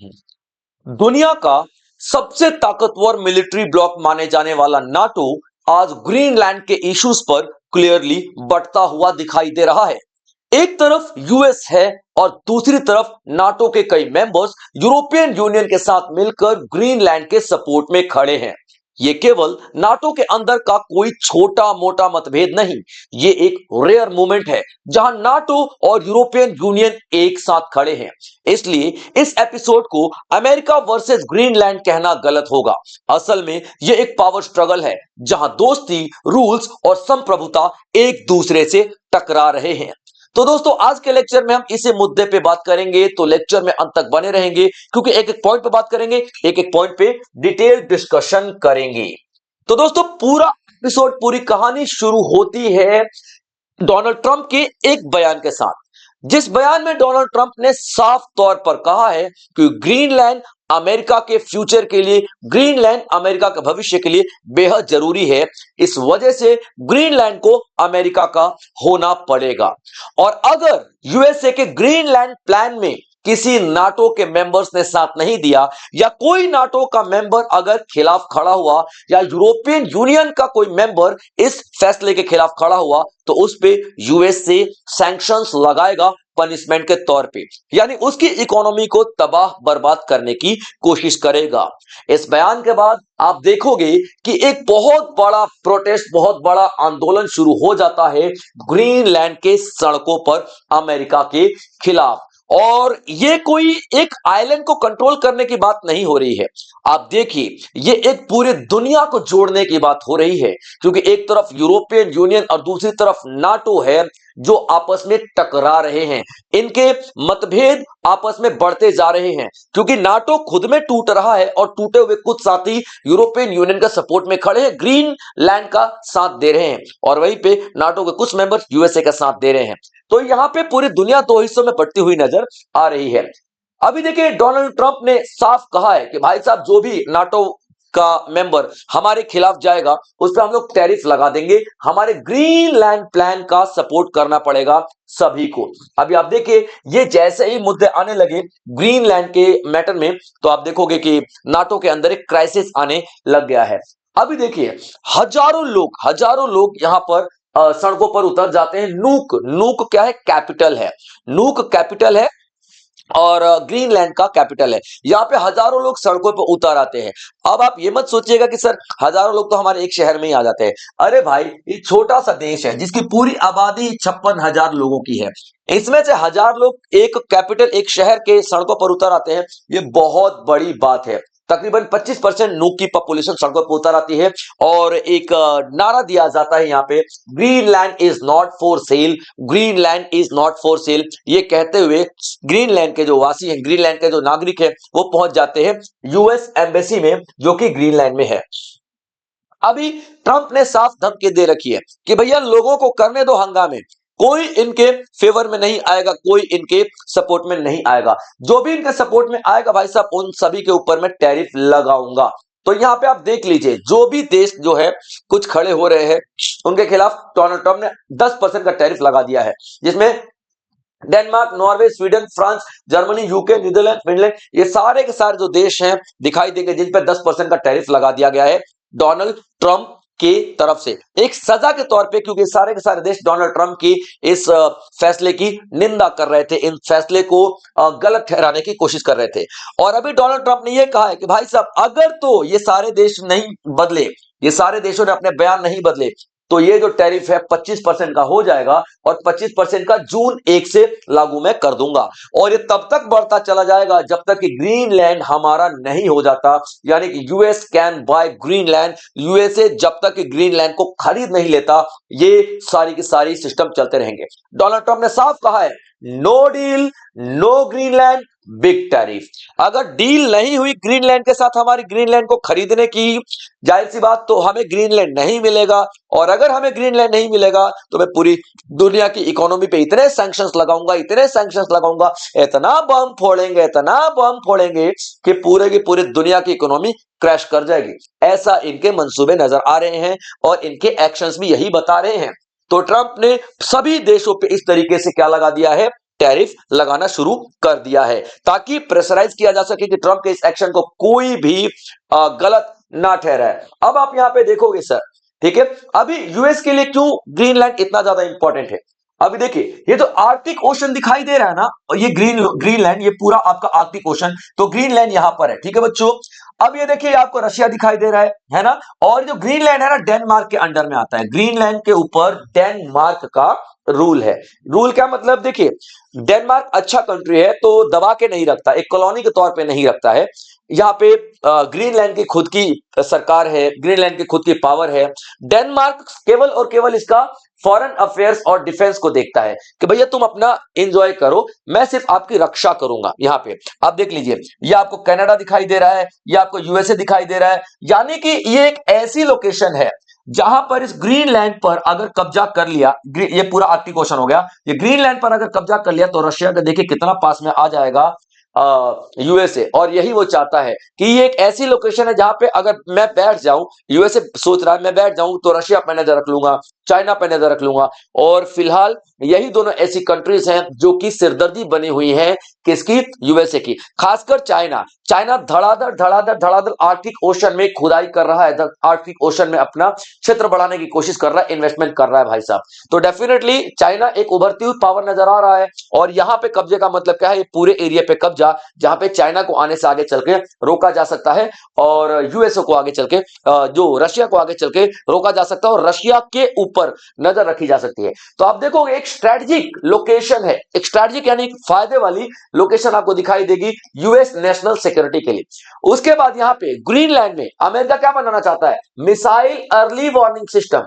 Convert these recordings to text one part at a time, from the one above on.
दुनिया का सबसे ताकतवर मिलिट्री ब्लॉक माने जाने वाला नाटो आज ग्रीनलैंड के इश्यूज पर क्लियरली बढ़ता हुआ दिखाई दे रहा है। एक तरफ यूएस है और दूसरी तरफ नाटो के कई मेंबर्स यूरोपियन यूनियन के साथ मिलकर ग्रीनलैंड के सपोर्ट में खड़े हैं। ये केवल नाटो के अंदर का कोई छोटा मोटा मतभेद नहीं, ये एक रेयर मोमेंट है जहां नाटो और यूरोपियन यूनियन एक साथ खड़े हैं। इसलिए इस एपिसोड को अमेरिका वर्सेस ग्रीनलैंड कहना गलत होगा। असल में यह एक पावर स्ट्रगल है जहां दोस्ती, रूल्स और संप्रभुता एक दूसरे से टकरा रहे हैं। तो दोस्तों आज के लेक्चर में हम इसी मुद्दे पे बात करेंगे, तो लेक्चर में अंत तक बने रहेंगे क्योंकि एक एक पॉइंट पे बात करेंगे, एक एक पॉइंट पे डिटेल डिस्कशन करेंगे। तो दोस्तों पूरा एपिसोड, पूरी कहानी शुरू होती है डोनाल्ड ट्रंप के एक बयान के साथ, जिस बयान में डोनाल्ड ट्रंप ने साफ तौर पर कहा है कि ग्रीनलैंड अमेरिका के फ्यूचर के लिए, ग्रीनलैंड अमेरिका के भविष्य के लिए बेहद जरूरी है। इस वजह से ग्रीनलैंड को अमेरिका का होना पड़ेगा। और अगर यूएसए के ग्रीनलैंड प्लान में किसी नाटो के मेंबर्स ने साथ नहीं दिया या कोई नाटो का मेंबर अगर खिलाफ खड़ा हुआ या यूरोपियन यूनियन का कोई मेंबर इस फैसले के खिलाफ खड़ा हुआ तो उस पे यूएस से सैंक्शंस लगाएगा पनिशमेंट के तौर पे, यानी उसकी इकोनॉमी को तबाह बर्बाद करने की कोशिश करेगा। इस बयान के बाद आप देखोगे कि एक बहुत बड़ा प्रोटेस्ट, बहुत बड़ा आंदोलन शुरू हो जाता है ग्रीनलैंड के सड़कों पर अमेरिका के खिलाफ। और ये कोई एक आइलैंड को कंट्रोल करने की बात नहीं हो रही है, आप देखिए ये एक पूरी दुनिया को जोड़ने की बात हो रही है, क्योंकि एक तरफ यूरोपियन यूनियन और दूसरी तरफ नाटो है जो आपस में टकरा रहे हैं। इनके मतभेद आपस में बढ़ते जा रहे हैं क्योंकि नाटो खुद में टूट रहा है और टूटे हुए कुछ साथी यूरोपियन यूनियन का सपोर्ट में खड़े हैं, ग्रीनलैंड का साथ दे रहे हैं, और वहीं पे नाटो के कुछ मेंबर यूएसए का साथ दे रहे हैं। तो यहां पे पूरी दुनिया दो हिस्सों में बंटती हुई नजर आ रही है। अभी देखिए डोनाल्ड ट्रंप ने साफ कहा है कि भाई साहब जो भी नाटो का मेंबर हमारे खिलाफ जाएगा उस पर हम लोग टैरिफ लगा देंगे, हमारे ग्रीनलैंड प्लान का सपोर्ट करना पड़ेगा सभी को। अभी आप देखिए ये जैसे ही मुद्दे आने लगे ग्रीनलैंड के मैटर में, तो आप देखोगे कि नाटो के अंदर एक क्राइसिस आने लग गया है। अभी देखिए हजारों लोग यहां पर सड़कों पर उतर जाते हैं। नूक नूक क्या है? कैपिटल है। नूक कैपिटल है और ग्रीनलैंड का कैपिटल है। यहाँ पे हजारों लोग सड़कों पर उतर आते हैं। अब आप ये मत सोचिएगा कि सर हजारों लोग तो हमारे एक शहर में ही आ जाते हैं। अरे भाई ये छोटा सा देश है जिसकी पूरी आबादी 56,000 लोगों की है, इसमें से 1,000 लोग एक कैपिटल, एक शहर के सड़कों पर उतर आते हैं, ये बहुत बड़ी बात है। तकरीबन 25% नूक की पॉपुलेशन सड़कों पर उतर आती है और एक नारा दिया जाता है यहाँ पे, Greenland is not for sale, Greenland is not for sale. ये कहते हुए ग्रीनलैंड के जो वासी हैं, ग्रीनलैंड के जो नागरिक हैं, वो पहुंच जाते हैं यूएस एम्बेसी में जो कि ग्रीनलैंड में है। अभी ट्रंप ने साफ धमकी दे रखी है कि भैया लोगों को करने दो हंगामे, कोई इनके फेवर में नहीं आएगा, कोई इनके सपोर्ट में नहीं आएगा, जो भी इनके सपोर्ट में आएगा भाई साहब उन सभी के ऊपर मैं टैरिफ लगाऊंगा। तो यहां पे आप देख लीजिए जो भी देश जो है कुछ खड़े हो रहे हैं उनके खिलाफ डोनाल्ड ट्रंप ने 10% का टैरिफ लगा दिया है, जिसमें Denmark, Norway, Sweden, France, Germany, UK, Netherland, Finland, ये सारे के सारे जो देश हैं दिखाई देंगे जिन पर 10% का टैरिफ लगा दिया गया है डोनाल्ड ट्रंप की तरफ से, एक सजा के तौर पे, क्योंकि सारे के सारे देश डोनाल्ड ट्रंप की इस फैसले की निंदा कर रहे थे, इन फैसले को गलत ठहराने की कोशिश कर रहे थे। और अभी डोनाल्ड ट्रंप ने यह कहा है कि भाई साहब अगर तो ये सारे देश नहीं बदले, ये सारे देशों ने अपने बयान नहीं बदले, तो ये जो टैरिफ है 25% का हो जाएगा और 25% का जून 1 से लागू मैं कर दूंगा। और ये तब तक बढ़ता चला जाएगा जब तक कि ग्रीनलैंड हमारा नहीं हो जाता, यानी कि US can buy Greenland, USA जब तक कि ग्रीनलैंड को खरीद नहीं लेता, ये सारी की सारी सिस्टम चलते रहेंगे। डोनाल्ड ट्रंप ने साफ कहा है no deal, no Greenland, big tariff. अगर डील नहीं हुई ग्रीनलैंड के साथ हमारी ग्रीनलैंड को खरीदने की, जाहिर सी बात तो हमें ग्रीनलैंड नहीं मिलेगा, और अगर हमें ग्रीनलैंड नहीं मिलेगा तो मैं पूरी दुनिया की इकोनॉमी पे इतने सैंक्शंस लगाऊंगा, इतने सैंक्शंस लगाऊंगा, इतना बम फोड़ेंगे, इतना बम फोड़ेंगे कि पूरे की पूरी दुनिया की इकोनॉमी क्रैश कर जाएगी। ऐसा इनके मंसूबे नजर आ रहे हैं और इनके एक्शंस भी यही बता रहे हैं। तो ट्रंप ने सभी देशों पे इस तरीके से क्या लगा दिया है, टैरिफ लगाना शुरू कर दिया है ताकि प्रेशराइज किया जा सके कि ट्रंप के इस एक्शन को कोई भी गलत ना ठहराए। अब आप यहां पे देखोगे सर, ठीक है, अभी यूएस के लिए क्यों ग्रीनलैंड इतना ज्यादा इंपॉर्टेंट है। अभी देखिए, ये तो आर्कटिक ओशन दिखाई दे रहा है ना, और ये ग्रीनलैंड, ये पूरा आपका आर्कटिक ओशन, तो ग्रीनलैंड यहां पर है, ठीक है बच्चों। अब ये देखिए आपको रशिया दिखाई दे रहा है ना, और जो ग्रीनलैंड है ना डेनमार्क के अंडर में आता है। ग्रीनलैंड के ऊपर डेनमार्क का रूल है। रूल क्या मतलब, देखिए डेनमार्क अच्छा कंट्री है तो दबा के नहीं रखता, एक कॉलोनी के तौर पे नहीं रखता है। यहाँ पे ग्रीनलैंड की खुद की सरकार है, ग्रीनलैंड की खुद की पावर है। डेनमार्क केवल और केवल इसका फॉरेन अफेयर्स और डिफेंस को देखता है कि भैया तुम अपना एंजॉय करो, मैं सिर्फ आपकी रक्षा करूंगा। यहां पे आप देख लीजिए, ये आपको कनाडा दिखाई दे रहा है, ये आपको यूएसए दिखाई दे रहा है, यानी कि ये एक ऐसी लोकेशन है जहां पर इस ग्रीनलैंड पर अगर कब्जा कर लिया, ये पूरा आर्कटिक ओशन हो गया, ये ग्रीनलैंड पर अगर कब्जा कर लिया तो रशिया का देखिए कितना पास में आ जाएगा यूएसए। और यही वो चाहता है कि ये एक ऐसी लोकेशन है जहां पे अगर मैं बैठ जाऊं, यूएसए सोच रहा है मैं बैठ जाऊं तो रशिया पे नजर रख लूंगा, चाइना पे नजर रख लूंगा। और फिलहाल यही दोनों ऐसी कंट्रीज हैं जो कि सिरदर्दी बनी हुई है किसकी, यूएसए की, खासकर चाइना। चाइना धड़ाधड़ धड़ाधड़ धड़ाधड़ आर्कटिक ओशन में खुदाई कर रहा है, आर्कटिक ओशन में अपना क्षेत्र बढ़ाने की कोशिश कर रहा है, इन्वेस्टमेंट कर रहा है भाई साहब। तो डेफिनेटली चाइना एक उभरती हुई पावर नजर आ रहा है। और यहां पे कब्जे का मतलब क्या है, ये पूरे एरिया पे कब्जा जहां पे चाइना को आने से आगे चल के रोका जा सकता है, और यूएसए को आगे चल के जो रशिया को आगे चल के रोका जा सकता है, और रशिया के ऊपर नजर रखी जा सकती है। तो आप देखोगे एक स्ट्रेटेजिक लोकेशन है, एक स्ट्रेटेजिक यानी फायदे वाली लोकेशन आपको दिखाई देगी यूएस नेशनल सिक्योरिटी के लिए। उसके बाद यहां पे ग्रीनलैंड में अमेरिका क्या बनाना चाहता है, मिसाइल अर्ली वार्निंग सिस्टम।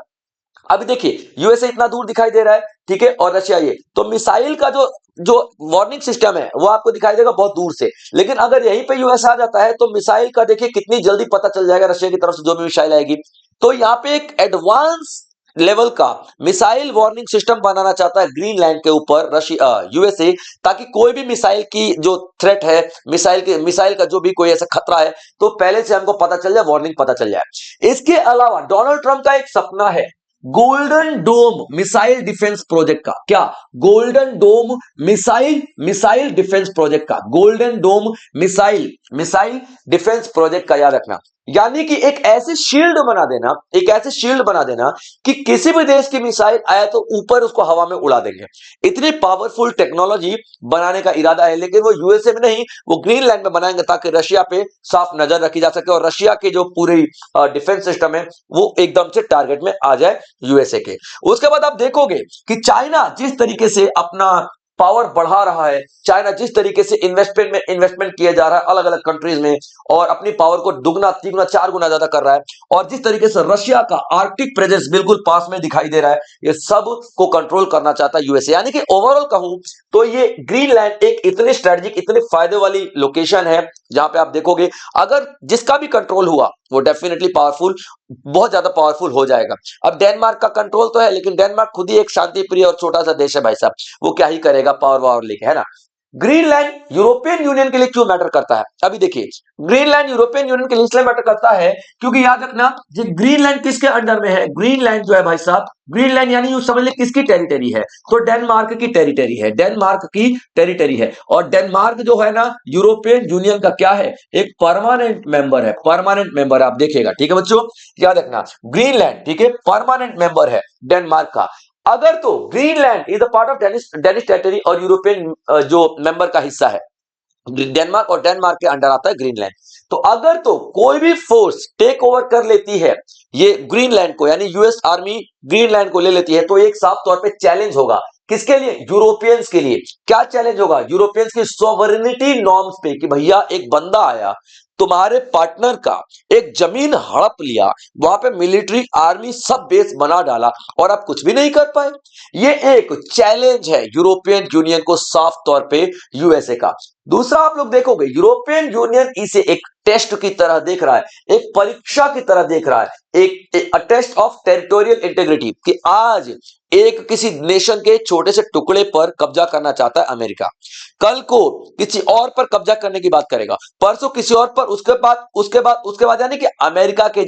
अभी देखिए यूएसए इतना दूर दिखाई दे रहा है, ठीक है, और रशिया ये, तो मिसाइल का जो जो वार्निंग सिस्टम है वो आपको दिखाई देगा बहुत दूर से। लेकिन अगर यहीं पे यूएस आ जाता है तो मिसाइल का देखिए कितनी जल्दी पता चल जाएगा रशिया की तरफ से जो भी मिसाइल आएगी। तो यहां पे एक एडवांस लेवल का मिसाइल वार्निंग सिस्टम बनाना चाहता है ग्रीनलैंड के ऊपर रशिया, यूएसए, ताकि कोई भी मिसाइल की जो थ्रेट है, मिसाइल का जो भी कोई ऐसा खतरा है तो पहले से हमको पता चल जाए, वार्निंग पता चल जाए। इसके अलावा डोनाल्ड ट्रंप का एक सपना है golden dome missile defence project का। क्या, golden dome missile missile defence project का, golden dome missile missile defence project का, याद रखना। यानी कि एक ऐसी शील्ड बना देना, एक ऐसे शील्ड बना देना कि किसी भी देश की मिसाइल आए तो ऊपर उसको हवा में उड़ा देंगे। इतनी पावरफुल टेक्नोलॉजी बनाने का इरादा है, लेकिन वो यूएसए में नहीं, वो ग्रीनलैंड में बनाएंगे ताकि रशिया पे साफ नजर रखी जा सके और रशिया की जो पूरी डिफेंस सिस्टम है वो एकदम से टारगेट में आ जाए यूएसए के। उसके बाद आप देखोगे कि चाइना जिस तरीके से अपना पावर बढ़ा रहा है, चाइना जिस तरीके से इन्वेस्टमेंट किया जा रहा है अलग अलग कंट्रीज में, और अपनी पावर को दुगना तीगुना चार गुना ज्यादा कर रहा है, और जिस तरीके से रशिया का आर्कटिक प्रेजेंस बिल्कुल पास में दिखाई दे रहा है, ये सब को कंट्रोल करना चाहता है यूएसए। यानी कि ओवरऑल कहूं तो ये ग्रीनलैंड एक इतनी स्ट्रेटेजिक, इतनी फायदे वाली लोकेशन है जहां पे आप देखोगे अगर जिसका भी कंट्रोल हुआ वो डेफिनेटली पावरफुल, बहुत ज्यादा पावरफुल हो जाएगा। अब डेनमार्क का कंट्रोल तो है, लेकिन डेनमार्क खुद ही एक शांति प्रिय और छोटा सा देश है भाई साहब, वो क्या ही करेगा पावर वावर लेके, है ना। ग्रीनलैंड यूरोपियन यूनियन के लिए क्यों मैटर करता है, अभी देखिए ग्रीनलैंड यूरोपियन यूनियन के लिए इसलिए मैटर करता है क्योंकि याद रखना ये ग्रीनलैंड किसके अंडर में है, ग्रीनलैंड जो है भाई साहब, ग्रीनलैंड यानी यूं समझ ले किसकी टेरिटरी है, तो डेनमार्क की टेरिटरी है, डेनमार्क की टेरिटरी है। और डेनमार्क जो है ना यूरोपियन यूनियन का क्या है, एक परमानेंट मेंबर है, परमानेंट मेंबर आप देखिएगा, ठीक है बच्चों, याद रखना ग्रीनलैंड, ठीक है, परमानेंट मेंबर है डेनमार्क का। अगर तो Greenland is the part of Danish territory और यूरोपियन जो मेंबर का हिस्सा है, डेनमार्क और डेनमार्क के अंडर आता है ग्रीनलैंड, तो अगर तो कोई भी फोर्स टेक ओवर कर लेती है ये ग्रीनलैंड को, यानी यूएस आर्मी ग्रीनलैंड को ले लेती है, तो एक साफ तौर पे चैलेंज होगा किसके लिए, यूरोपियंस के लिए। क्या चैलेंज होगा, यूरोपियंस की सॉवरेनिटी नॉर्म्स पे, कि भैया एक बंदा आया तुम्हारे पार्टनर का एक जमीन हड़प लिया, वहां पे मिलिट्री आर्मी सब बेस बना डाला और आप कुछ भी नहीं कर पाए। ये एक चैलेंज है यूरोपियन यूनियन को साफ तौर पे यूएसए का। दूसरा आप लोग देखोगे यूरोपियन यूनियन इसे एक टेस्ट की तरह देख रहा है, एक परीक्षा की तरह देख रहा है, एक टेस्ट ऑफ टेरिटोरियल इंटीग्रिटी, कि आज एक किसी नेशन के छोटे से टुकड़े पर कब्जा करना चाहता है अमेरिका, कल को किसी और पर कब्जा करने की बात करेगा, परसों किसी और पर उसके बाद यानी कि अमेरिका के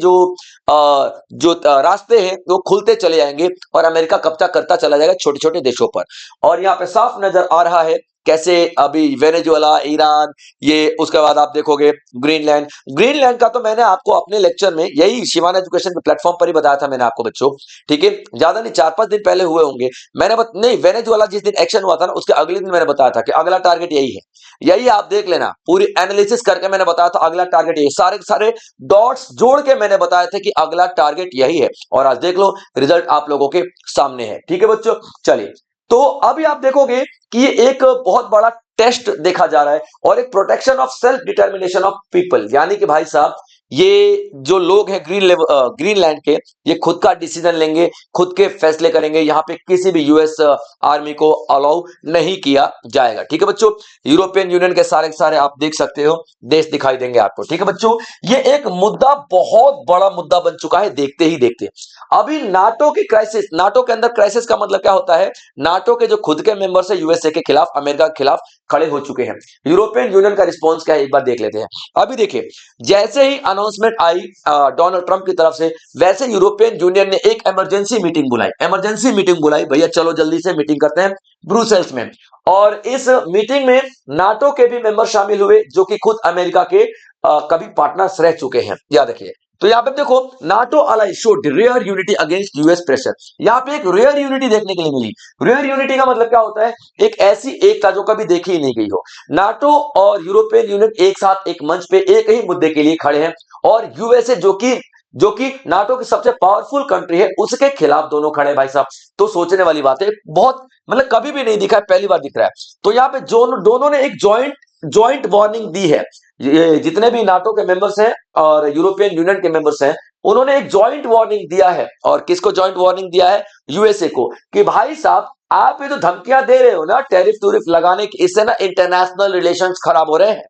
रास्ते हैं वो खुलते चले जाएंगे और अमेरिका कब्जा करता चला जाएगा छोटे छोटे देशों पर। और यहाँ पे साफ नजर आ रहा है कैसे अभी वेनेजुएला, ईरान, ये उसके बाद आप देखोगे ग्रीनलैंड। ग्रीनलैंड का तो मैंने आपको अपने लेक्चर में यही शिवाना एजुकेशन के प्लेटफॉर्म पर ही बताया था मैंने आपको बच्चों, ठीक है, ज्यादा नहीं 4-5 दिन पहले हुए होंगे। नहीं, वेनेजुएला जिस दिन एक्शन हुआ था ना उसके अगले दिन मैंने बताया था कि अगला टारगेट यही है। यही आप देख लेना, पूरी एनालिसिस करके मैंने बताया था अगला टारगेट यही, सारे सारे डॉट्स जोड़ के मैंने बताया था कि अगला टारगेट यही है। और आज देख लो रिजल्ट आप लोगों के सामने है, ठीक है बच्चों। चलिए, तो अभी आप देखोगे कि ये एक बहुत बड़ा टेस्ट देखा जा रहा है और एक protection of self determination of people, यानी कि भाई साहब ये जो लोग हैं ग्रीनलैंड के, ये खुद का डिसीजन लेंगे, खुद के फैसले करेंगे। यहाँ पे किसी भी यूएस आर्मी को अलाउ नहीं किया जाएगा, ठीक है बच्चों। यूरोपियन यूनियन के सारे आप देख सकते हो देश दिखाई देंगे आपको, ठीक है बच्चों। ये एक मुद्दा बहुत बड़ा मुद्दा बन चुका है देखते ही देखते। अभी नाटो की क्राइसिस, नाटो के अंदर क्राइसिस का मतलब क्या होता है, नाटो के जो खुद के मेंबर्स है यूएसए के खिलाफ, अमेरिका के खिलाफ खड़े हो चुके हैं। यूरोपियन यूनियन का रिस्पॉन्स क्या है एक बार देख लेते हैं। अभी देखिए, जैसे ही अनाउंसमेंट आई डोनाल्ड ट्रंप की तरफ से, वैसे यूरोपियन यूनियन ने एक इमरजेंसी मीटिंग बुलाई, भैया चलो जल्दी से मीटिंग करते हैं ब्रुसेल्स में। और इस मीटिंग में नाटो के भी मेंबर शामिल हुए जो कि खुद अमेरिका के कभी पार्टनर्स रह चुके हैं, याद रखिए। तो यहां पे देखो, NATO ally showed rare unity against US pressure. यहां पे एक रेयर यूनिटी देखने के लिए मिली। रेयर यूनिटी का मतलब क्या होता है, एक ऐसी एकता जो कभी देखी ही नहीं गई हो। नाटो और यूरोपियन यूनियन एक साथ एक मंच पे एक ही मुद्दे के लिए खड़े हैं और यूएसए जो कि नाटो की सबसे पावरफुल कंट्री है उसके खिलाफ दोनों खड़े हैं भाई साहब। तो सोचने वाली बात है, बहुत मतलब कभी भी नहीं दिखा है, पहली बार दिख रहा है। तो यहाँ पे दोनों ने एक ज्वाइंट वार्निंग दी है। ये जितने भी नाटो के मेंबर्स हैं और यूरोपियन यूनियन के मेंबर्स हैं, उन्होंने एक ज्वाइंट वार्निंग दिया है। और किसको ज्वाइंट वार्निंग दिया है, यूएसए को, कि भाई साहब आप ये जो धमकियां दे रहे हो ना टैरिफ टूरिफ लगाने की, इससे ना इंटरनेशनल रिलेशंस खराब हो रहे हैं।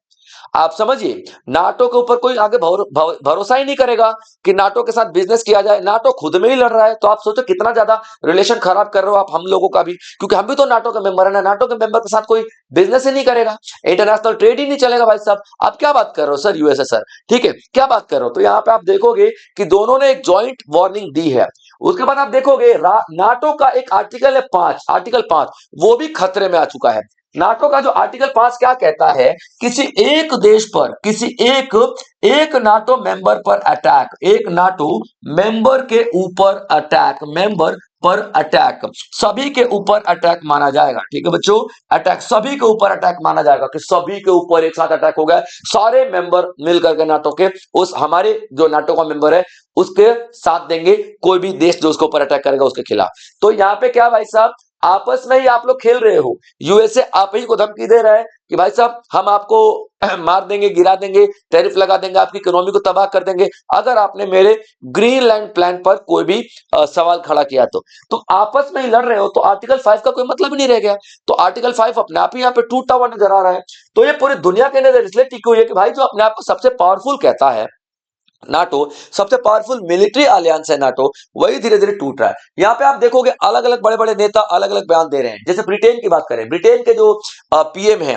आप समझिए, नाटो के ऊपर कोई आगे भरोसा ही नहीं करेगा कि नाटो के साथ बिजनेस किया जाए। नाटो खुद में ही लड़ रहा है, तो आप सोचो कितना ज्यादा रिलेशन खराब कर रहे हो आप हम लोगों का भी, क्योंकि हम भी तो नाटो के मेंबर है ना। नाटो के मेंबर के साथ कोई बिजनेस ही नहीं करेगा, इंटरनेशनल ट्रेड ही नहीं चलेगा भाई साहब। आप क्या बात कर रहे हो सर यूएसए सर, ठीक है, क्या बात कर रहे हो। तो यहाँ पे आप देखोगे कि दोनों ने एक ज्वाइंट वार्निंग दी है। उसके बाद आप देखोगे नाटो का एक आर्टिकल है 5, आर्टिकल 5 वो भी खतरे में आ चुका है। नाटो का जो आर्टिकल 5 क्या कहता है, किसी एक देश पर, किसी एक नाटो मेंबर पर अटैक, एक नाटो मेंबर के ऊपर अटैक, मेंबर पर अटैक, सभी के ऊपर अटैक माना जाएगा, ठीक है बच्चों। अटैक सभी के ऊपर अटैक माना जाएगा कि सभी के ऊपर एक साथ अटैक हो गया, सारे मेंबर मिलकर के नाटो के, उस हमारे जो नाटो का मेंबर है उसके साथ देंगे, कोई भी देश जो उसके ऊपर अटैक करेगा उसके खिलाफ। तो यहाँ पे क्या भाई साहब, आपस में ही आप लोग खेल रहे हो। यूएसए आप ही को धमकी दे रहा है कि भाई साहब हम आपको मार देंगे, गिरा देंगे, टैरिफ लगा देंगे, आपकी इकोनॉमी को तबाह कर देंगे अगर आपने मेरे ग्रीनलैंड प्लान पर कोई भी सवाल खड़ा किया। तो आपस में ही लड़ रहे हो, तो आर्टिकल 5 का कोई मतलब ही नहीं रह गया। तो आर्टिकल 5 अपने आप ही यहाँ पे टूटा हुआ नजर आ रहा है। तो ये पूरी दुनिया के नजर इसलिए टिकी हुई है कि भाई जो अपने आप को सबसे पावरफुल कहता है, नाटो सबसे पावरफुल मिलिट्री अलियंस है नाटो, वही धीरे धीरे टूट रहा है। यहाँ पे आप देखोगे अलग अलग बड़े बड़े नेता अलग अलग बयान दे रहे हैं। जैसे ब्रिटेन की बात करें, ब्रिटेन के जो पीएम है,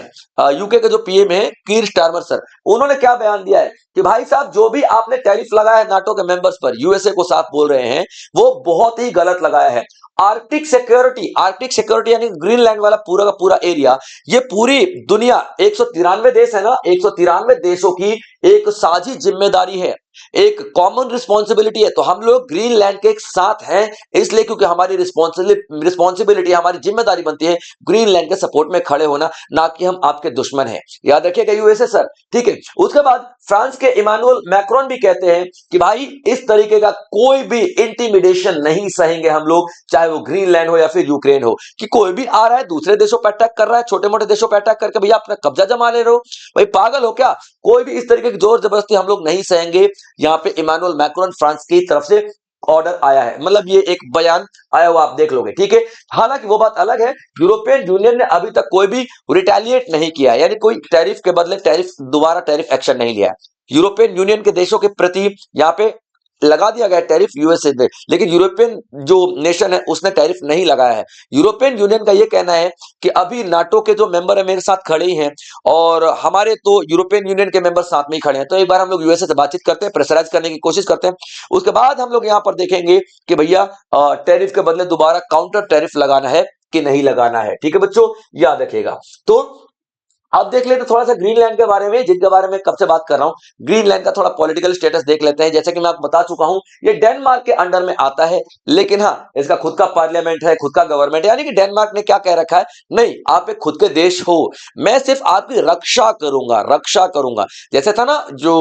यूके के जो पीएम है कीर स्टारमर सर, उन्होंने क्या बयान दिया है कि भाई साहब जो भी आपने टैरिफ लगाया है नाटो के मेंबर्स पर, यूएसए को साथ बोल रहे हैं, वो बहुत ही गलत लगाया है। आर्कटिक सिक्योरिटी यानी ग्रीनलैंड वाला पूरा का पूरा एरिया, ये पूरी दुनिया 193 देश है ना, 193 देशों की एक साझी जिम्मेदारी है, एक कॉमन रिस्पॉन्सिबिलिटी है। तो हम लोग ग्रीनलैंड के एक साथ हैं, इसलिए क्योंकि हमारी रिस्पॉन्सिबिलिटी, हमारी जिम्मेदारी बनती है ग्रीनलैंड के सपोर्ट में खड़े होना, ना कि हम आपके दुश्मन हैं। याद रखिएगा यूएसए सर, ठीक है। उसके बाद फ्रांस के इमानुएल मैक्रोन भी कहते हैं कि भाई इस तरीके का कोई भी इंटिमिडेशन नहीं सहेंगे हम लोग, चाहे वो ग्रीनलैंड हो या फिर यूक्रेन हो, कि कोई भी आ रहा है दूसरे देशों पर अटैक कर रहा है, छोटे मोटे देशों पर अटैक करके भैया अपना कब्जा जमा ले रहे हो, भाई पागल हो क्या। कोई भी इस तरीके की जोर जबरदस्ती हम लोग नहीं सहेंगे। यहाँ पे इमानुएल मैक्रोन फ्रांस की तरफ से ऑर्डर आया है, मतलब ये एक बयान आया हुआ आप देख लोगे, ठीक है। हालांकि वो बात अलग है, यूरोपियन यूनियन ने अभी तक कोई भी रिटेलिएट नहीं किया, यानी कोई टैरिफ के बदले दोबारा टैरिफ एक्शन नहीं लिया है। यूरोपियन यूनियन के देशों के प्रति यहाँ पे लगा दिया गया टैरिफ यूएसए पे, लेकिन यूरोपियन जो नेशन है उसने टैरिफ नहीं लगाया है। यूरोपियन यूनियन का यह कहना है कि अभी नाटो के जो मेंबर है मेरे साथ खड़े ही हैं और हमारे तो यूरोपियन यूनियन के मेंबर साथ में ही खड़े हैं, तो एक बार हम लोग यूएसए से बातचीत करते हैं, प्रेशराइज करने की कोशिश करते हैं, उसके बाद हम लोग यहां पर देखेंगे कि भैया टैरिफ के बदले दोबारा काउंटर टैरिफ लगाना है कि नहीं लगाना है। ठीक है बच्चों, याद रखिएगा। तो अब देख लेते थोड़ा सा ग्रीनलैंड के बारे में, जिनके बारे में कब से बात कर रहा हूं। ग्रीनलैंड का थोड़ा पॉलिटिकल स्टेटस देख लेते हैं। जैसे कि मैं आपको बता चुका हूं, ये डेनमार्क के अंडर में आता है, लेकिन हाँ इसका खुद का पार्लियामेंट है, खुद का गवर्नमेंट है। यानी कि डेनमार्क ने क्या कह रखा है, नहीं आप एक खुद के देश हो, मैं सिर्फ आपकी रक्षा करूंगा, रक्षा करूंगा। जैसे था ना जो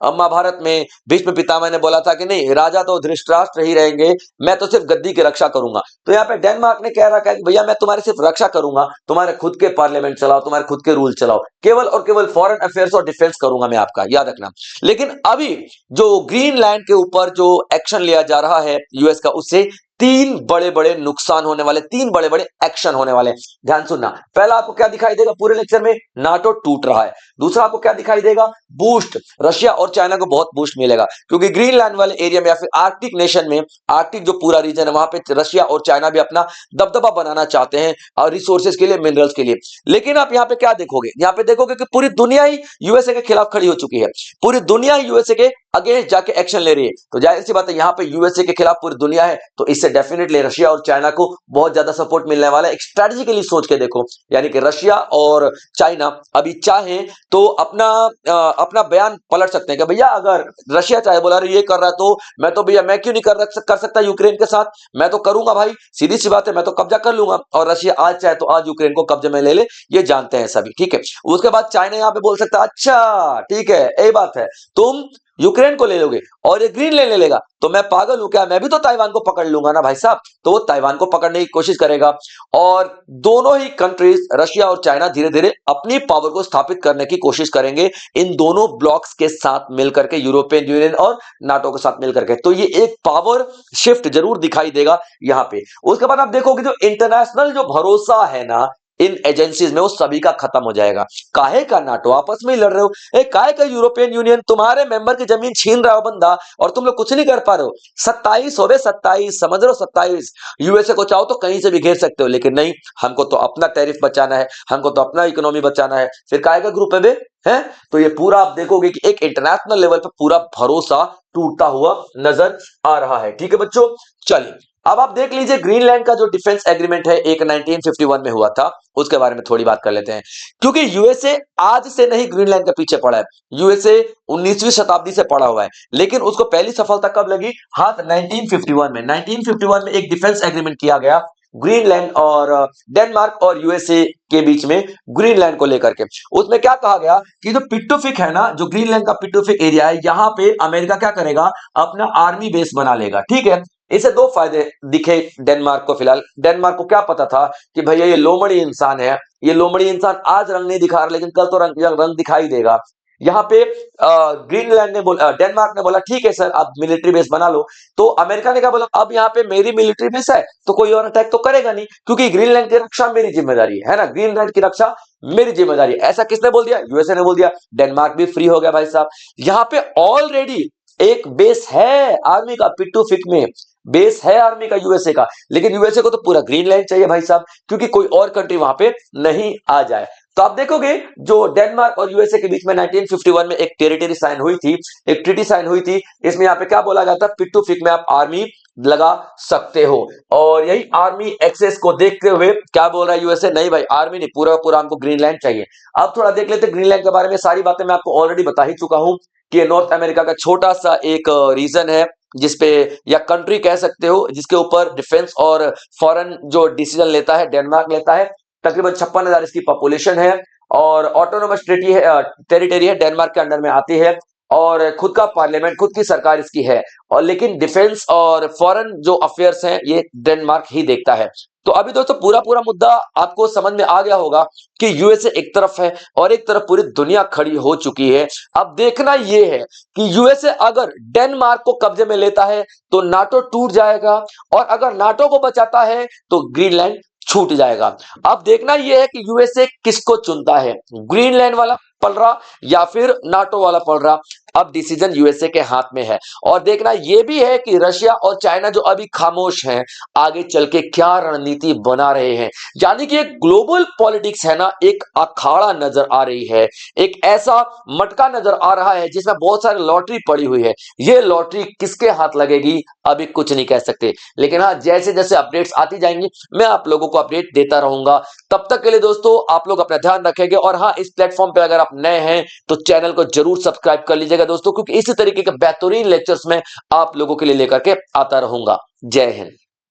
महाभारत में भीष्म पितामह ने बोला था कि नहीं राजा तो धृतराष्ट्र ही रहेंगे, मैं तो सिर्फ गद्दी की रक्षा करूंगा। तो यहाँ पे डेनमार्क ने कह रखा है कि भैया मैं तुम्हारी सिर्फ रक्षा करूंगा, तुम्हारे खुद के पार्लियामेंट चलाओ, तुम्हारे खुद के रूल चलाओ, केवल और केवल फॉरेन अफेयर्स और डिफेंस करूंगा मैं आपका, याद रखना। लेकिन अभी जो ग्रीनलैंड के ऊपर जो एक्शन लिया जा रहा है यूएस का, उससे तीन बड़े बड़े नुकसान होने वाले, तीन बड़े बड़े एक्शन होने वाले। ध्यान सुनना, पहला आपको क्या दिखाई देगा पूरे लेक्चर में, नाटो टूट रहा है। दूसरा आपको क्या दिखाई देगा, बूस्ट, रशिया और चाइना को बहुत बूस्ट मिलेगा, क्योंकि ग्रीनलैंड वाले एरिया में या फिर आर्कटिक नेशन में, आर्कटिक जो पूरा रीजन है वहां पे रशिया और चाइना भी अपना दबदबा बनाना चाहते हैं और रिसोर्सेज के लिए, मिनरल्स के लिए। लेकिन आप यहाँ पे क्या देखोगे, यहाँ पे देखोगे कि पूरी दुनिया ही यूएसए के खिलाफ खड़ी हो चुकी है, पूरी दुनिया यूएसए के अगेंस्ट जाके एक्शन ले रही है। तो जाहिर सी बात है यहाँ पे यूएसए के खिलाफ पूरी दुनिया है, तो इससे डेफिनेटली रशिया और चाइना को बहुत ज्यादा सपोर्ट मिलने वाला है। एक स्ट्रेटेजिकली सोच के देखो, यानी कि रशिया और चाइना अभी चाहे तो अपना बयान पलट सकते हैं कि भैया अगर रशिया चाहे बोला ये कर रहा है तो मैं तो भैया मैं क्यों नहीं कर सकता यूक्रेन के साथ, मैं तो करूंगा भाई, सीधी सी बात है, मैं तो कब्जा कर लूंगा। और रशिया आज चाहे तो आज यूक्रेन को कब्जे में ले ले, ये जानते हैं सभी। ठीक है, उसके बाद चाइना यहाँ पे बोल सकता है अच्छा ठीक है यही बात है, तुम यूक्रेन को ले लोगे और ये ग्रीनलैंड ले लेगा, तो मैं पागल हूं क्या, मैं भी तो ताइवान को पकड़ लूंगा ना भाई साहब। तो वो ताइवान को पकड़ने की कोशिश करेगा और दोनों ही कंट्रीज रशिया और चाइना धीरे धीरे अपनी पावर को स्थापित करने की कोशिश करेंगे इन दोनों ब्लॉक्स के साथ मिलकर के, यूरोपियन यूनियन और नाटो के साथ मिलकर के। तो ये एक पावर शिफ्ट जरूर दिखाई देगा यहां पे। उसके बाद आप देखोगे जो इंटरनेशनल जो भरोसा है ना इन एजेंसीज में, वो सभी का खत्म हो जाएगा। काहे का नाटो आपस में ही लड़ रहे हो, काहे का यूरोपियन यूनियन तुम्हारे मेंबर की जमीन छीन रहा हो बंदा और तुम लोग कुछ नहीं कर पा रहे हो। 27 हो रहे, 27 समझ रहे हो, 27। यूएसए को चाहो तो कहीं से भी घेर सकते हो, लेकिन नहीं, हमको तो अपना टैरिफ बचाना है, हमको तो अपना इकोनॉमी बचाना है। फिर काहे का ग्रुप है बे, है? तो ये पूरा आप देखोगे कि एक इंटरनेशनल लेवल पर पूरा भरोसा टूटता हुआ नजर आ रहा है। ठीक है बच्चों, चलिए अब आप देख लीजिए ग्रीनलैंड का जो डिफेंस एग्रीमेंट है एक 1951 में हुआ था, उसके बारे में थोड़ी बात कर लेते हैं। क्योंकि यूएसए आज से नहीं ग्रीनलैंड के पीछे पड़ा है, यूएसए 19वीं शताब्दी से पड़ा हुआ है, लेकिन उसको पहली सफलता कब लगी, हाथ 1951 में। 1951 में एक डिफेंस एग्रीमेंट किया गया ग्रीनलैंड और डेनमार्क और यूएसए के बीच में, ग्रीनलैंड को लेकर के। उसमें क्या कहा गया कि जो पिट्टूफिक है ना, जो ग्रीनलैंड का पिट्टूफिक एरिया है, यहां पे अमेरिका क्या करेगा, अपना आर्मी बेस बना लेगा। ठीक है, इसे दो फायदे दिखे डेनमार्क को। फिलहाल डेनमार्क को क्या पता था कि भैया ये लोमड़ी इंसान है, ये लोमड़ी इंसान आज रंग नहीं दिखा रहा लेकिन कल तो रंग दिखाई देगा। यहाँ पे ग्रीनलैंड ने बोला, डेनमार्क ने बोला ठीक है सर आप मिलिट्री बेस बना लो। तो अमेरिका ने क्या बोला, अब यहाँ पे मेरी मिलिट्री बेस है तो कोई और अटैक तो करेगा नहीं, क्योंकि ग्रीनलैंड की रक्षा मेरी जिम्मेदारी है ना, ग्रीनलैंड की रक्षा मेरी जिम्मेदारी। ऐसा किसने बोल दिया, यूएसए ने बोल दिया। डेनमार्क भी फ्री हो गया भाई साहब। यहाँ पे ऑलरेडी एक बेस है आर्मी का, पिट्टूफिक में बेस है आर्मी का यूएसए का, लेकिन यूएसए को तो पूरा ग्रीनलैंड चाहिए भाई साहब, क्योंकि कोई और कंट्री वहां पे नहीं आ जाए। तो आप देखोगे जो डेनमार्क और यूएसए के बीच में 1951 में एक टेरिटरी साइन हुई थी, एक ट्रीटी साइन हुई थी। इसमें यहाँ पे क्या बोला गया था, पिट्टूफिक में आप आर्मी लगा सकते हो। और यही आर्मी एक्सेस को देखते हुए क्या बोल रहा है यूएसए, नहीं भाई आर्मी नहीं, पूरा पूरा हमको ग्रीनलैंड चाहिए। अब थोड़ा देख लेते ग्रीनलैंड के बारे में। सारी बातें मैं आपको ऑलरेडी बता ही चुका हूं कि नॉर्थ अमेरिका का छोटा सा एक रीजन है जिसपे, या कंट्री कह सकते हो, जिसके ऊपर डिफेंस और फॉरेन जो डिसीजन लेता है डेनमार्क लेता है। तकरीबन 56,000 इसकी पॉपुलेशन है और ऑटोनोमस टेरिटरी है, डेनमार्क के अंडर में आती है और खुद का पार्लियामेंट, खुद की सरकार इसकी है। और लेकिन डिफेंस और फॉरेन जो अफेयर्स हैं ये डेनमार्क ही देखता है। तो अभी दोस्तों पूरा पूरा मुद्दा आपको समझ में आ गया होगा कि यूएसए एक तरफ है और एक तरफ पूरी दुनिया खड़ी हो चुकी है। अब देखना यह है कि यूएसए अगर डेनमार्क को कब्जे में लेता है तो नाटो टूट जाएगा, और अगर नाटो को बचाता है तो ग्रीनलैंड छूट जाएगा। अब देखना यह है कि यूएसए किसको चुनता है, ग्रीनलैंड वाला पल रहा या फिर नाटो वाला पल रहा। अब डिसीजन यूएसए के हाथ में है। और देखना यह भी है कि रशिया और चाइना जो अभी खामोश हैं, आगे चल के क्या रणनीति बना रहे हैं। यानी कि एक ग्लोबल पॉलिटिक्स है ना, एक अखाड़ा नजर आ रही है, एक ऐसा मटका नजर आ रहा है जिसमें बहुत सारी लॉटरी पड़ी हुई है। ये लॉटरी किसके हाथ लगेगी अभी कुछ नहीं कह सकते, लेकिन हाँ, जैसे जैसे अपडेट्स आती जाएंगी मैं आप लोगों को अपडेट देता रहूंगा। तब तक के लिए दोस्तों आप लोग अपना ध्यान रखेंगे। और हाँ, इस प्लेटफॉर्म पे अगर आप नए हैं तो चैनल को जरूर सब्सक्राइब कर लीजिएगा दोस्तों, क्योंकि इसी तरीके के बेहतरीन लेक्चर्स में आप लोगों के लिए लेकर के आता रहूंगा। जय हिंद।